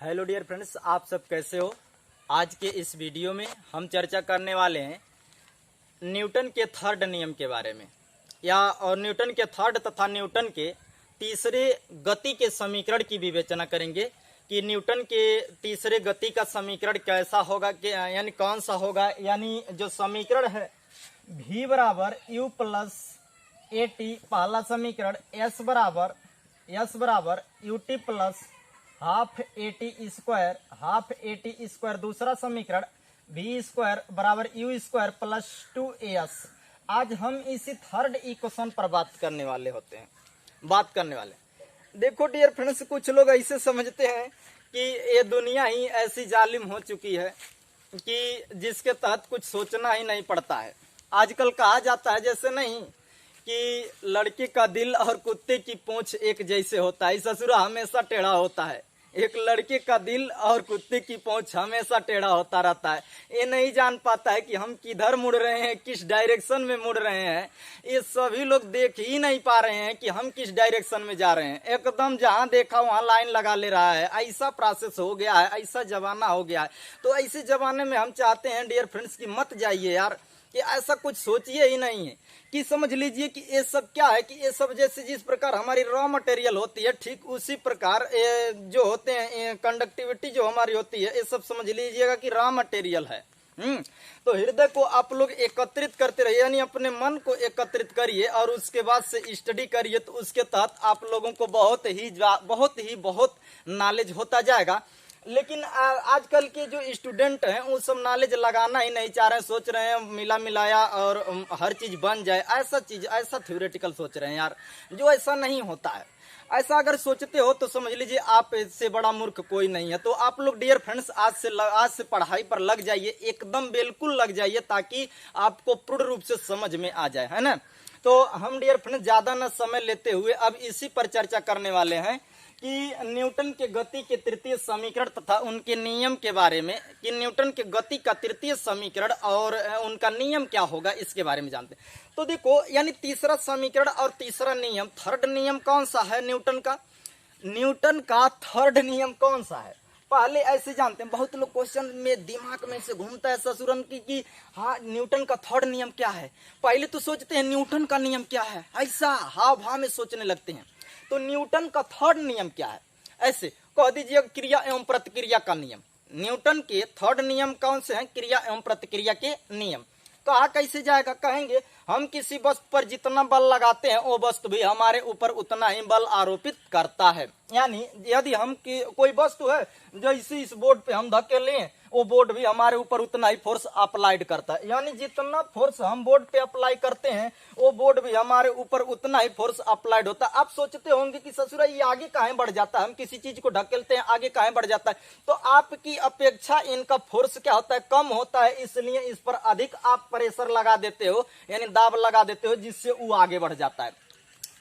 Hello dear friends, आप सब कैसे हो। आज के इस वीडियो में हम चर्चा करने वाले हैं न्यूटन के थर्ड नियम के बारे में, और न्यूटन के थर्ड तथा न्यूटन के तीसरे गति के समीकरण की विवेचना करेंगे कि न्यूटन के तीसरे गति का समीकरण कैसा होगा, यानी कौन सा होगा। यानी जो समीकरण है v बराबर यू प्लस ए टी पहला समीकरण, s बराबर U T plus half A T square दूसरा समीकरण, v स्क्वायर बराबर यू स्क्वायर प्लस 2as। आज हम इसी थर्ड इक्वेशन पर बात करने वाले। देखो डियर फ्रेंड्स, कुछ लोग ऐसे समझते हैं कि ये दुनिया ही ऐसी जालिम हो चुकी है कि जिसके तहत कुछ सोचना ही नहीं पड़ता है। आजकल कहा जाता है जैसे नहीं कि लड़के का दिल और कुत्ते की पूंछ एक जैसे होता है, ससुरा हमेशा टेढ़ा होता है। एक लड़के का दिल और कुत्ते की पूंछ हमेशा टेढ़ा होता रहता है। ये नहीं जान पाता है कि हम किधर मुड़ रहे हैं, किस डायरेक्शन में मुड़ रहे हैं। ये सभी लोग देख ही नहीं पा रहे हैं कि हम किस डायरेक्शन में जा रहे हैं। एकदम जहां देखा वहां लाइन लगा ले रहा है। ऐसा प्रोसेस हो गया है, ऐसा जमाना हो गया है। तो ऐसे जमाने में हम चाहते हैं डियर फ्रेंड्स कि मत जाइए यार, कि ऐसा कुछ सोचिए ही नहीं है। कि समझ लीजिए कि ये सब क्या है, कि ये सब जैसे जिस प्रकार हमारी रॉ मटेरियल होती है, ठीक उसी प्रकार जो होते हैं कंडक्टिविटी जो हमारी होती है, ये सब समझ लीजिएगा कि रॉ मटेरियल है। तो हृदय को आप लोग एकत्रित करते रहिए, यानी अपने मन को एकत्रित करिए और उसके बाद से स्टडी करिए। तो उसके तहत आप लोगों को बहुत नॉलेज होता जाएगा। लेकिन आजकल के जो स्टूडेंट हैं वो सब नॉलेज लगाना ही नहीं चाह रहे हैं। सोच रहे हैं मिला मिलाया और हर चीज बन जाए, ऐसा थ्योरेटिकल सोच रहे हैं यार, जो ऐसा नहीं होता है। ऐसा अगर सोचते हो तो समझ लीजिए आप इससे बड़ा मूर्ख कोई नहीं है। तो आप लोग डियर फ्रेंड्स आज से पढ़ाई पर लग जाइए, एकदम बिल्कुल लग जाइए, ताकि आपको पूर्ण रूप से समझ में आ जाए, है ना। तो हम डियर फ्रेंड्स ज्यादा न समय लेते हुए अब इसी पर चर्चा करने वाले हैं कि न्यूटन के गति के तृतीय समीकरण तथा उनके नियम के बारे में, कि न्यूटन के गति का तृतीय समीकरण और उनका नियम क्या होगा, इसके बारे में जानते हैं। तो देखो, यानी तीसरा समीकरण और तीसरा नियम, थर्ड नियम कौन सा है न्यूटन का थर्ड नियम कौन सा है, पहले ऐसे जानते हैं। बहुत लोग क्वेश्चन में दिमाग में से घूमता है ससुरन की कि हाँ न्यूटन का थर्ड नियम क्या है। पहले तो सोचते हैं न्यूटन का नियम क्या है, ऐसा हाव भाव में सोचने लगते हैं। तो न्यूटन का थर्ड नियम क्या है, ऐसे कह दीजिए क्रिया एवं प्रतिक्रिया का नियम। न्यूटन के थर्ड नियम कौन से हैं, क्रिया एवं प्रतिक्रिया के नियम। कहा कैसे जाएगा, कहेंगे हम किसी वस्तु पर जितना बल लगाते हैं वो वस्तु भी हमारे ऊपर उतना ही बल आरोपित करता है। यानी यदि हम कोई वस्तु है, जैसे इस बोर्ड पे हम धकेलें, वो बोर्ड भी हमारे ऊपर उतना ही फोर्स अप्लाइड करता है। यानी जितना फोर्स हम बोर्ड पे अप्लाई करते हैं वो बोर्ड भी हमारे ऊपर उतना ही फोर्स अप्लाइड होता है। आप सोचते होंगे कि ससुरा ये आगे काहे बढ़ जाता है, हम किसी चीज को ढकेलते हैं आगे काहे बढ़ जाता है। तो आपकी अपेक्षा इनका फोर्स क्या होता है, कम होता है, इसलिए इस पर अधिक आप प्रेशर लगा देते हो, यानी दाब लगा देते हो, जिससे वो आगे बढ़ जाता है।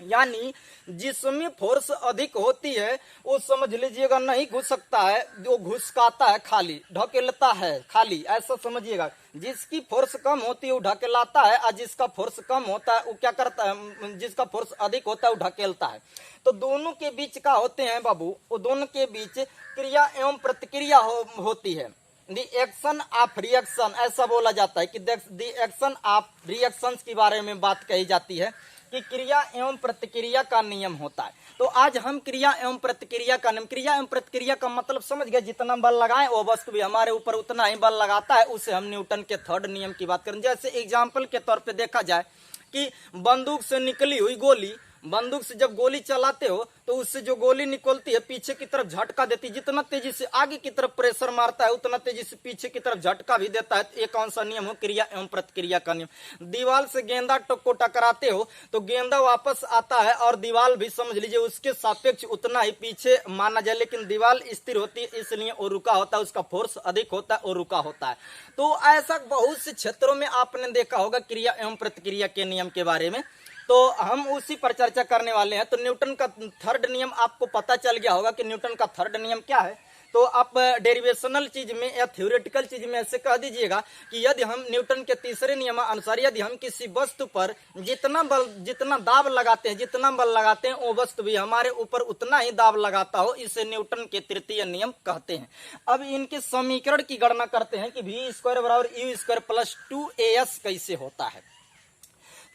यानी जिसमें फोर्स अधिक होती है वो समझ लीजिएगा नहीं घुस सकता है, वो घुसकाता है, खाली ढकेलता है, खाली ऐसा समझिएगा। जिसकी फोर्स कम होती है वो ढकेलाता है, और जिसका फोर्स कम होता है वो क्या करता है, जिसका फोर्स अधिक होता है वो ढकेलता है। तो दोनों के बीच का होते हैं बाबू, वो दोनों के बीच क्रिया एवं प्रतिक्रिया होती है। दी एक्शन ऑफ रिएक्शन ऐसा बोला जाता है कि दी एक्शन ऑफ रिएक्शंस के बारे में बात कही जाती है कि क्रिया एवं प्रतिक्रिया का नियम होता है। तो आज हम क्रिया एवं प्रतिक्रिया का नियम, क्रिया एवं प्रतिक्रिया का मतलब समझ गए, जितना बल लगाएं वो वस्तु भी हमारे ऊपर उतना ही बल लगाता है, उसे हम न्यूटन के थर्ड नियम की बात करें। जैसे एग्जाम्पल के तौर पे देखा जाए कि बंदूक से निकली हुई गोली, बंदूक से जब गोली चलाते हो तो उससे जो गोली निकलती है पीछे की तरफ झटका देती है। जितना तेजी से आगे की तरफ प्रेशर मारता है उतना तेजी से पीछे की तरफ झटका भी देता है। ये कौन सा नियम हो, क्रिया एवं प्रतिक्रिया का नियम। दीवार से गेंदा को टकराते हो तो गेंदा वापस आता है और दीवार भी समझ लीजिए उसके सापेक्ष उतना ही पीछे माना जाए, लेकिन दीवार स्थिर होती है इसलिए वो रुका होता है, उसका फोर्स अधिक होता है और रुका होता है। तो ऐसा बहुत से क्षेत्रों में आपने देखा होगा क्रिया एवं प्रतिक्रिया के नियम के बारे में। तो हम उसी पर चर्चा करने वाले हैं। तो न्यूटन का थर्ड नियम आपको पता चल गया होगा कि न्यूटन का थर्ड नियम क्या है। तो आप डेरिवेशनल चीज में या थ्योरेटिकल चीज में ऐसे कह दीजिएगा कि यदि हम न्यूटन के तीसरे नियम अनुसार यदि हम किसी वस्तु पर जितना दाब लगाते हैं वो वस्तु भी हमारे ऊपर उतना ही दाब लगाता हो, इसे न्यूटन के तृतीय नियम कहते हैं। अब इनके समीकरण की गणना करते हैं कि v स्क्वायर बराबर यू स्क्वायर प्लस 2as कैसे होता है।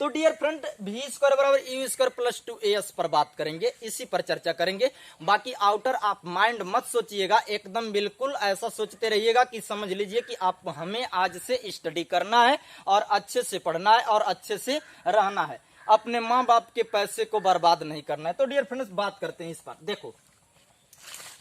तो डियर फ्रेंड, v स्क्वायर बराबर यू स्क्वायर प्लस 2as पर बात करेंगे, इसी पर चर्चा करेंगे। बाकी आउटर आप माइंड मत सोचिएगा, एकदम बिल्कुल ऐसा सोचते रहिएगा कि समझ लीजिए कि आप हमें आज से स्टडी करना है और अच्छे से पढ़ना है और अच्छे से रहना है, अपने माँ बाप के पैसे को बर्बाद नहीं करना है। तो डियर फ्रेंड्स, बात करते हैं इस पर। देखो,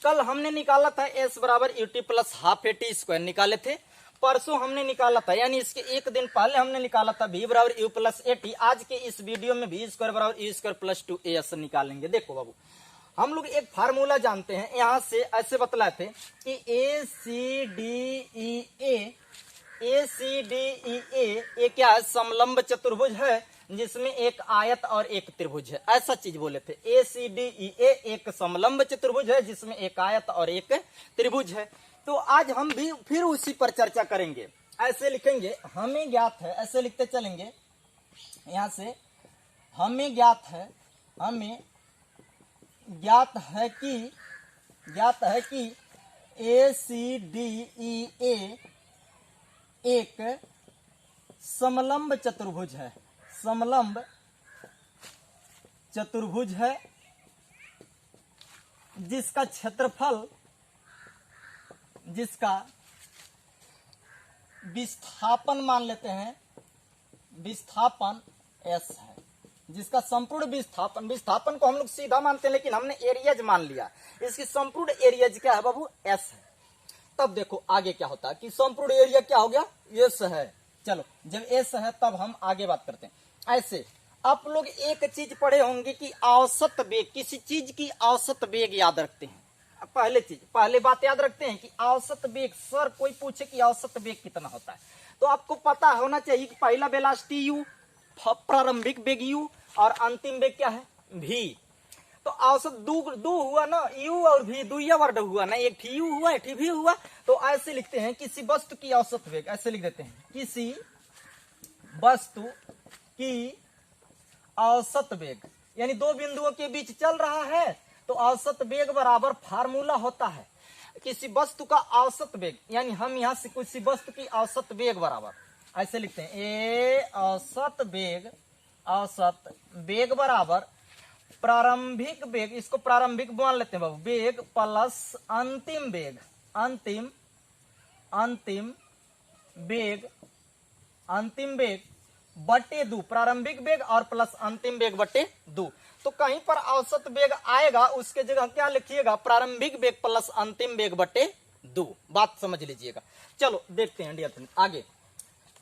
कल हमने निकाला था s बराबर UT plus half A T square निकाले थे, परसों हमने निकाला था, यानी इसके एक दिन पहले हमने निकाला था v बराबर यू प्लस ए टी। आज के इस वीडियो में v स्क्वायर बराबर यू स्क्वायर प्लस 2as निकालेंगे। देखो बाबू, हम लोग एक फार्मूला जानते हैं, यहां से ऐसे बतलाए थे कि ए सी डी ई ए क्या है, समलंब चतुर्भुज है जिसमें एक आयत और एक त्रिभुज है, ऐसा चीज बोले थे। ए सी डी ई ए एक समलंब चतुर्भुज है जिसमें एक आयत और एक त्रिभुज है। तो आज हम भी फिर उसी पर चर्चा करेंगे। ऐसे लिखेंगे, हमें ज्ञात है, ऐसे लिखते चलेंगे यहां से, हमें ज्ञात है कि ए सी डी ई ए एक समलंब चतुर्भुज है, समलंब चतुर्भुज है जिसका क्षेत्रफल, जिसका विस्थापन मान लेते हैं, विस्थापन s है, जिसका संपूर्ण विस्थापन को हम लोग सीधा मानते हैं लेकिन हमने एरियाज मान लिया, इसकी संपूर्ण एरियाज क्या है बाबू, s है। तब देखो आगे क्या होता है कि संपूर्ण एरिया क्या हो गया, s है। चलो, जब s है तब हम आगे बात करते हैं। ऐसे आप लोग एक चीज पढ़े होंगे कि औसत वेग, किसी चीज की औसत वेग याद रखते हैं। पहले बात याद रखते हैं कि औसत वेग, सर कोई पूछे कि औसत वेग कितना होता है तो आपको पता होना चाहिए कि पहला वेलोसिटी u, प्रारंभिक वेग u और अंतिम वेग क्या है, v। तो औसत दो हुआ ना, u और v दुइया वर्ड हुआ ना, एक u हुआ एक v हुआ। तो ऐसे लिखते हैं किसी वस्तु की औसत वेग, ऐसे लिख देते हैं किसी वस्तु की औसत वेग, यानी दो बिंदुओं के बीच चल रहा है तो औसत वेग बराबर फार्मूला होता है किसी वस्तु का औसत वेग, यानी हम यहां से किसी वस्तु की औसत वेग बराबर ऐसे लिखते हैं ए औसत वेग बराबर प्रारंभिक वेग, इसको प्रारंभिक मान लेते हैं बाबू, वेग प्लस अंतिम वेग बटे 2, प्रारंभिक वेग और प्लस अंतिम वेग बटे 2। तो कहीं पर औसत वेग आएगा उसके जगह क्या लिखिएगा, प्रारंभिक वेग प्लस अंतिम वेग बटे 2। बात समझ लीजिएगा। चलो देखते हैं डियर फ्रेंड आगे।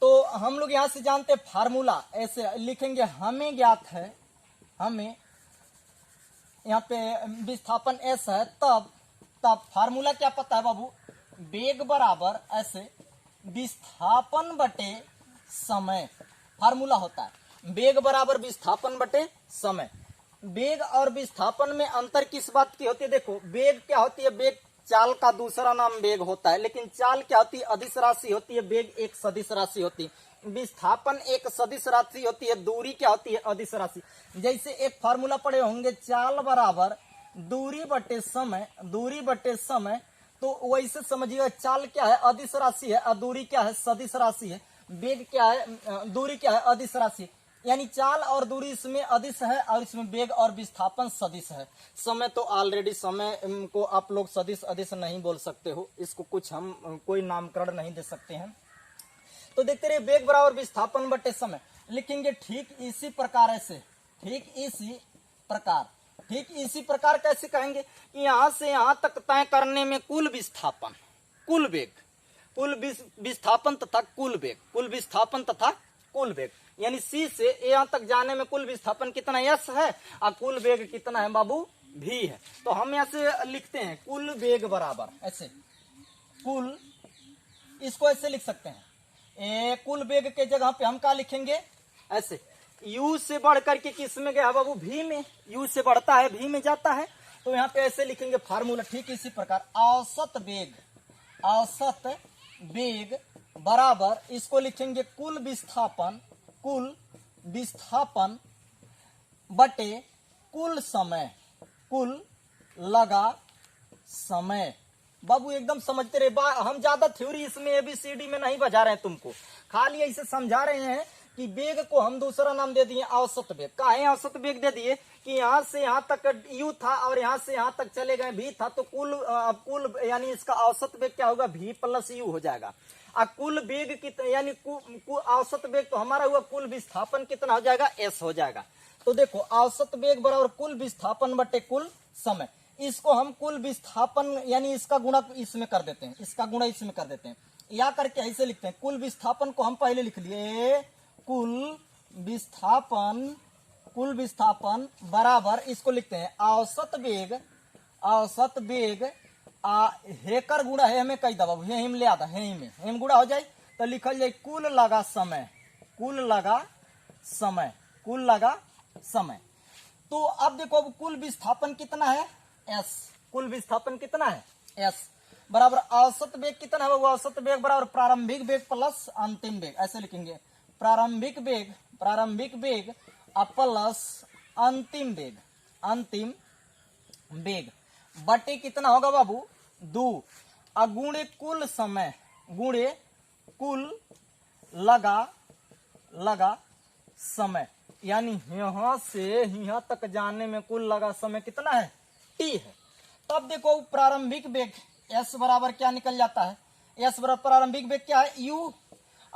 तो हम लोग यहां से जानते हैं फार्मूला, ऐसे लिखेंगे, हमें ज्ञात है, हमें यहाँ पे विस्थापन s है, तब फार्मूला क्या पता है बाबू, वेग बराबर ऐसे विस्थापन बटे समय, फार्मूला होता है वेग बराबर विस्थापन बटे समय। वेग और विस्थापन में अंतर किस बात की होती है, देखो वेग क्या होती है, वेग चाल का दूसरा नाम वेग होता है, लेकिन चाल क्या होती है, अदिश राशि होती है, वेग एक सदिश राशि होती है, विस्थापन एक सदिश राशि होती है, दूरी क्या होती है, अदिश राशि। जैसे एक फार्मूला पढ़े होंगे, चाल बराबर दूरी बटे समय, तो वैसे समझिए चाल क्या है, अदिश राशि है, और दूरी क्या है, सदिश राशि है। वेग क्या है, दूरी क्या है, अदिश राशि, यानी चाल और दूरी इसमें अदिश है और इसमें वेग और विस्थापन सदिश है। समय तो ऑलरेडी, समय को आप लोग सदिश अदिश नहीं बोल सकते हो, इसको कुछ हम कोई नामकरण नहीं दे सकते हैं। तो देखते रहिए, वेग बराबर विस्थापन बटे समय लिखेंगे। ठीक इसी प्रकार ऐसे, ठीक इसी प्रकार कैसे कहेंगे कि यहां से यहां तक तय करने में कुल विस्थापन, कुल वेग, कुल विस्थापन तथा कुल वेग, कुल विस्थापन तथा कुल वेग, यानी C से यहाँ तक जाने में कुल विस्थापन कितना s है और कुल वेग कितना है बाबू, v है। तो हम यहाँ से लिखते हैं कुल वेग बराबर ऐसे, कुल, इसको ऐसे लिख सकते हैं, कुल वेग के जगह पे हम क्या लिखेंगे, ऐसे u से बढ़ करके किस में गया बाबू, v में, u से बढ़ता है v में जाता है, तो यहाँ पे ऐसे लिखेंगे फार्मूला ठीक इसी प्रकार, औसत वेग बराबर इसको लिखेंगे कुल विस्थापन बटे कुल लगा समय। बाबू एकदम समझते रहे, हम ज्यादा थ्योरी इसमें ABCD में नहीं बजा रहे हैं तुमको, खाली ऐसे समझा रहे हैं कि वेग को हम दूसरा नाम दे दिए औसत वेग। काहे औसत वेग दे दिए कि यहाँ से यहाँ तक u था और यहाँ से यहाँ तक चले गए v था, तो कुल यानी इसका औसत वेग क्या होगा, v प्लस u हो जाएगा। और कुल वेग कितना यानी औसत वेग तो हमारा हुआ, कुल विस्थापन कितना हो जाएगा, s हो जाएगा। तो देखो औसत वेग बराबर कुल विस्थापन बटे कुल समय। इसको हम कुल विस्थापन यानी इसका गुणा इसमें कर देते हैं, इसका गुणा इसमें कर देते हैं, या करके ऐसे लिखते हैं। कुल विस्थापन को हम पहले लिख लिए, कुल विस्थापन बराबर इसको लिखते हैं औसत वेग हेकर गुणा है हमें कई दबा हे हिम ले आता है हिम गुणा हो जाए तो लिखल जाए कुल लगा समय। तो अब देखो अब कुल विस्थापन कितना है, s। कुल विस्थापन कितना है, s बराबर औसत वेग कितना है, वो औसत वेग बराबर प्रारंभिक वेग प्लस अंतिम वेग। ऐसे लिखेंगे प्रारंभिक वेग प्लस अंतिम वेग बटे कितना होगा बाबू 2 गुणे कुल समय गुणे कुल लगा समय। यानी यहां से यहां तक जाने में कुल लगा समय कितना है, t है। तब देखो प्रारंभिक वेग s बराबर क्या निकल जाता है, s बराबर प्रारंभिक वेग क्या है u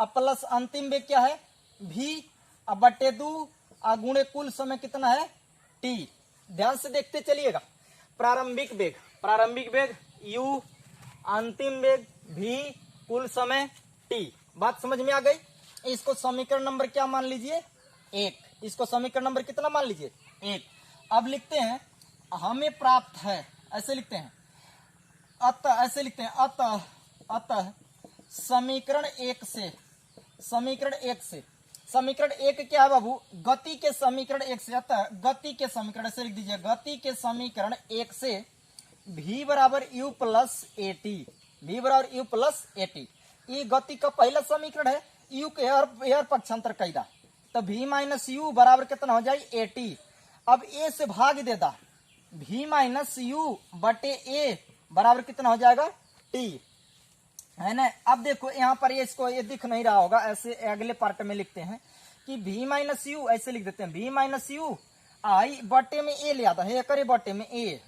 प्लस अंतिम वेग क्या है v बटे 2 गुणे कुल समय कितना है t। ध्यान से देखते चलिएगा, प्रारंभिक वेग u, अंतिम वेग v, कुल समय t। बात समझ में आ गई। इसको समीकरण नंबर क्या मान लीजिए 1। इसको समीकरण नंबर कितना मान लीजिए 1। अब लिखते हैं हमें प्राप्त है, ऐसे लिखते हैं अतः समीकरण 1 क्या है बाबू, गति के समीकरण 1 से, अतः गति के समीकरण ऐसे लिख दीजिए, गति के समीकरण 1 से v बराबर u प्लस at। ये गति का पहला समीकरण है, u के हर पक्षांतर कैदा, तो v माइनस यू बराबर कितना हो जाए at। अब a से भाग देदा, v माइनस यू बटे a बराबर कितना हो जाएगा t, है ना। अब देखो यहाँ पर इसको ये दिख नहीं रहा होगा, ऐसे अगले पार्ट में लिखते हैं कि v माइनस यू, ऐसे लिख देते हैं v माइनस यू आई बटे में a ले आता है, करे बटे में a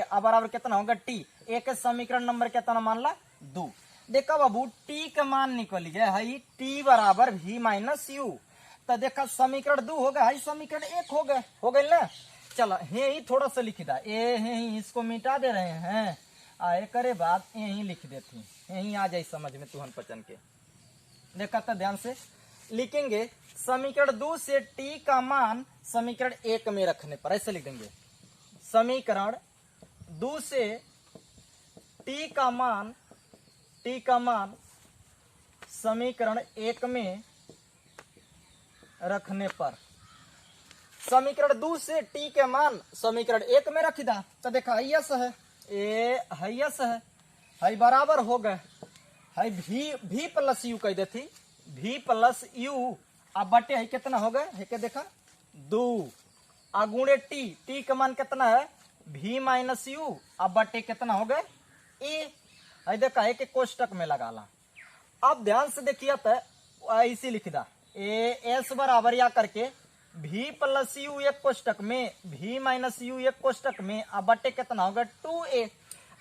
अब बराबर कितना होगा t। a के समीकरण नंबर कितना मान ला 2। देखा बाबू t का मान निकल गया है t बराबर v माइनस यू, तो देखा समीकरण 2 हो गया है, समीकरण 1 हो गए ना। चलो यही थोड़ा सा लिख दा, यही इसको मिटा दे रहे हैं, आए करे बाद यही लिख देती, यही आ जाए समझ में तुहन पचन के। देखा तो ध्यान से लिखेंगे समीकरण 2 से t का मान समीकरण 1 में रखने पर ऐसे लिख देंगे, समीकरण 2 से t का मान समीकरण 1 में रखने पर, समीकरण 2 से t के मान समीकरण 1 में रखी दा, तो देखा यस है है बराबर हो गए है v प्लस यू कह देती, v प्लस यू अब बटे है कितना हो गए है के देखा 2 गुणे t का मान कितना है v माइनस यू अब बटे कितना हो गए a, है देखा है कि कोष्टक में लगा ला। अब ध्यान से देखिए तो ऐसे लिख दा s बराबर या करके v प्लस यू एक कोष्टक में v माइनस यू एक कोष्टक में अब बटे कितना होगा 2a।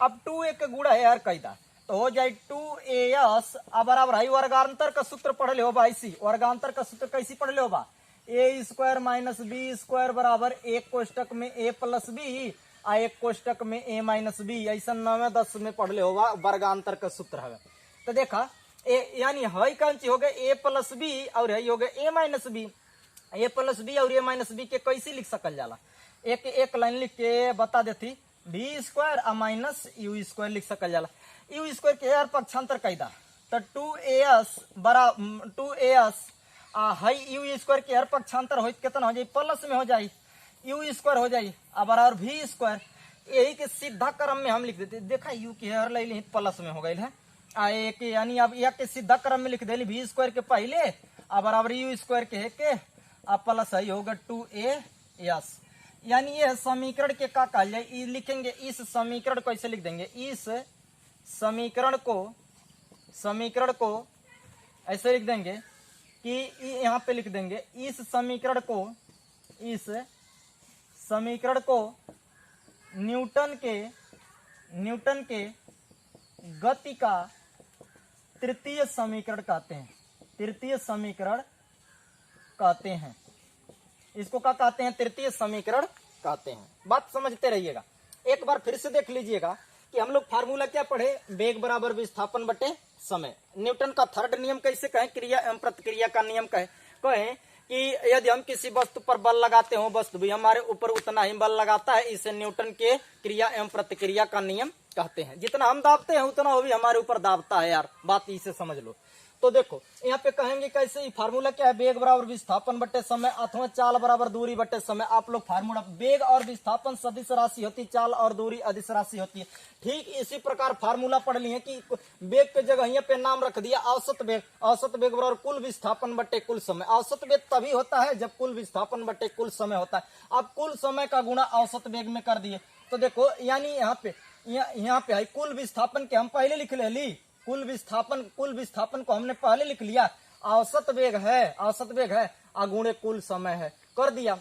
अब 2a के गुणा है यार कैदा तो हो जाए 2as अब बराबर है वर्गांतर का सूत्र पढ़ ले हो बा, इसी वर्गांतर का सूत्र कैसी पढ़ ले हो बा, a square minus b square बराबर एक कोष्टक में a प्लस बी एक कोष्टक में a माइनस बी, ऐसा 9-10 में पढ़ ले होगा वर्गांतर का सूत्र है। तो देखा यानी है कौन सी हो गए a प्लस बी और है हो गए a minus B, a plus B और a माइनस बी के कैसे लिख सकल जाला, एक लाइन लिख के बता देती, B square minus U square लिख सकल जाला। यू स्क्वायर के यार पक्षांतर कैदा तो 2as है यू स्क्वायर के यार पक्षांतर हो कितना हो जाए प्लस में हो जाए यू स्क्वायर हो जाए अब बराबर v स्क्वायर, यही के सीधा क्रम में हम लिख देते। देखा यू के हर ले प्लस में हो गई है एक, यानी अब एक के सीधा क्रम में लिख दे वी स्क्वायर के पहले अब बराबर यू स्क्वायर के अब प्लस आई होगा 2as। यानी ये समीकरण के का कहा जाए, लिखेंगे इस समीकरण को ऐसे लिख देंगे, इस समीकरण को ऐसे लिख देंगे कि यहाँ पे लिख देंगे इस समीकरण को न्यूटन के गति का तृतीय समीकरण कहते हैं। इसको क्या कहते हैं? तृतीय समीकरण कहते हैं। बात समझते रहिएगा। एक बार फिर से देख लीजिएगा कि हम लोग फार्मूला क्या पढ़े, वेग बराबर विस्थापन बटे समय। न्यूटन का थर्ड नियम कैसे कहें, क्रिया एवं प्रतिक्रिया का नियम कहें कि यदि हम किसी वस्तु पर बल लगाते हो, वस्तु भी हमारे ऊपर उतना ही बल लगाता है, इसे न्यूटन के क्रिया एवं प्रतिक्रिया का नियम कहते हैं। जितना हम दाबते हैं उतना वो भी हमारे ऊपर दाबता है यार, बात इसे समझ लो। तो देखो यहाँ पे कहेंगे कैसे, फार्मूला क्या है, वेग बराबर विस्थापन बटे समय अथवा चाल बराबर दूरी बटे समय। आप लोग फार्मूला, वेग और विस्थापन सदिश राशि होती है, चाल और दूरी अदिश राशि होती है। ठीक इसी प्रकार फार्मूला पढ़ लिए कि वेग के जगह यहाँ पे नाम रख दिया औसत वेग। औसत वेग बराबर कुल विस्थापन बटे कुल समय। औसत वेग तभी होता है जब कुल विस्थापन बटे कुल समय होता है। अब कुल समय का गुणा औसत वेग में कर दिए तो देखो, यानी यहाँ पे है कुल विस्थापन के हम पहले लिख ले, कुल विस्थापन को हमने पहले लिख लिया, औसत वेग है अगुणे कुल समय है, कर दिया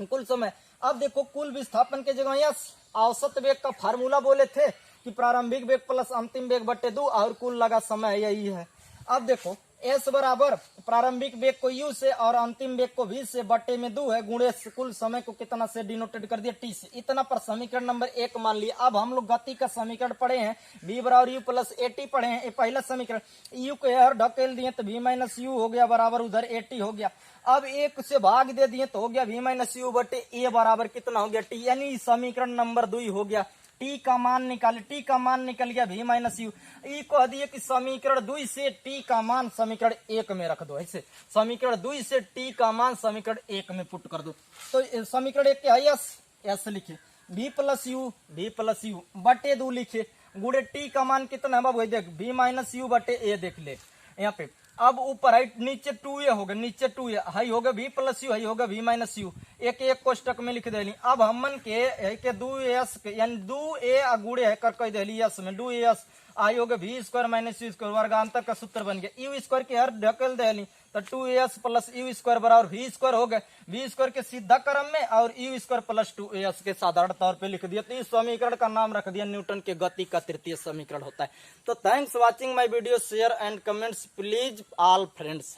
कुल समय। अब देखो कुल विस्थापन के जगह यस औसत वेग का फार्मूला बोले थे कि प्रारंभिक वेग प्लस अंतिम वेग बटे 2 और कुल लगा समय यही है। अब देखो एस बराबर प्रारंभिक वेग को यू से और अंतिम वेग को वी से बटे में 2 है, गुणे कुल समय को कितना से डिनोटेड कर दिया टी से। इतना पर समीकरण नंबर 1 मान लिया। अब हम लोग गति का समीकरण पढ़े हैं, v बराबर यू प्लस एटी पढ़े हैं, ये पहला समीकरण। यू को यार ढकेल दिए तो v माइनस यू हो गया बराबर उधर एटी हो गया। अब 1 से भाग दे दिए तो हो गया v माइनस यू बटे ए बराबर कितना हो गया टी, यानी समीकरण नंबर 2 हो गया। टी का मान निकल गया v माइनस यू। ई कह दिए कि समीकरण 2 से टी का मान समीकरण 1 में रख दो, ऐसे समीकरण 2 से टी का मान समीकरण 1 में पुट कर दो। तो समीकरण 1 क्या है, एस लिखे, v प्लस यू बटे 2 लिखे, गुड़े टी का मान कितना है वही देख, v माइनस यू बटे ए देख ले यहाँ पे। अब ऊपर है नीचे 2a होगा, नीचे 2a हाई होगा v प्लस यू, हाई होगा v माइनस यू, एक कोष्टक में लिख देली। अब हमन के 2s यानी 2a गुड़े है कर कह देली यस में 2as आई होगा v square minus U square, वर्गांतर का सूत्र बन गया। यू स्क्वायर के हर ढकेल देली तो 2as प्लस यू स्क्वायर बराबर v स्क्वायर हो गए, v स्क्वायर के सीधा क्रम में और यू स्क्वायर प्लस 2as के साधारण तौर पे लिख दिया। तो इस समीकरण का नाम रख दिया न्यूटन के गति का तृतीय समीकरण होता है। तो thanks watching my video, share and comments please all friends.